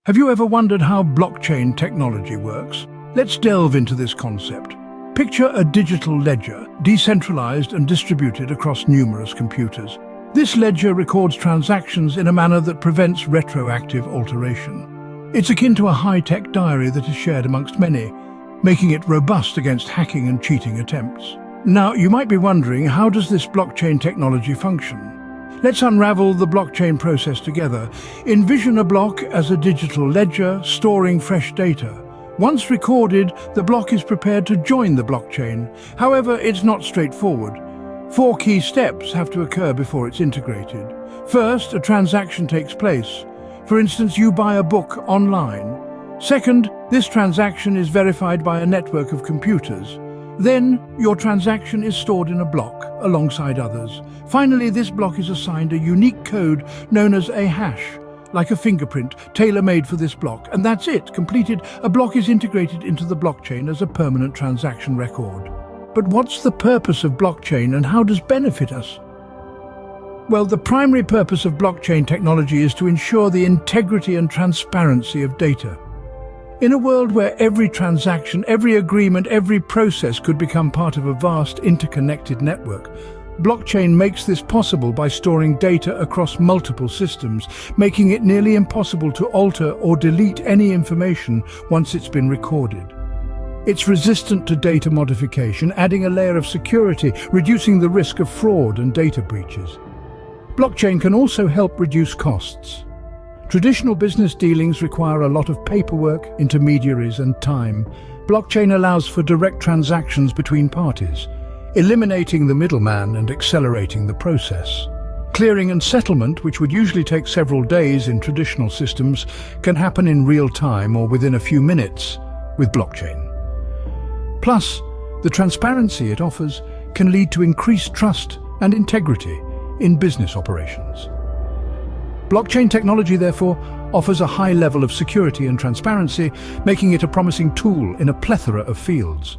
Have you ever wondered how blockchain technology works? Let's delve into this concept. Picture a digital ledger, decentralized and distributed across numerous computers. This ledger records transactions in a manner that prevents retroactive alteration. It's akin to a high-tech diary that is shared amongst many, making it robust against hacking and cheating attempts. Now, you might be wondering, how does this blockchain technology function? Let's unravel the blockchain process together. Envision a block as a digital ledger storing fresh data. Once recorded, the block is prepared to join the blockchain. However, it's not straightforward. 4 key steps have to occur before it's integrated. First, a transaction takes place. For instance, you buy a book online. Second, this transaction is verified by a network of computers. Then, your transaction is stored in a block alongside others. Finally, this block is assigned a unique code known as a hash, like a fingerprint, tailor-made for this block. And that's it, completed. A block is integrated into the blockchain as a permanent transaction record. But what's the purpose of blockchain and how does it benefit us? Well, the primary purpose of blockchain technology is to ensure the integrity and transparency of data. In a world where every transaction, every agreement, every process could become part of a vast interconnected network, blockchain makes this possible by storing data across multiple systems, making it nearly impossible to alter or delete any information once it's been recorded. It's resistant to data modification, adding a layer of security, reducing the risk of fraud and data breaches. Blockchain can also help reduce costs. Traditional business dealings require a lot of paperwork, intermediaries, and time. Blockchain allows for direct transactions between parties, eliminating the middleman and accelerating the process. Clearing and settlement, which would usually take several days in traditional systems, can happen in real time or within a few minutes with blockchain. Plus, the transparency it offers can lead to increased trust and integrity in business operations. Blockchain technology, therefore, offers a high level of security and transparency, making it a promising tool in a plethora of fields.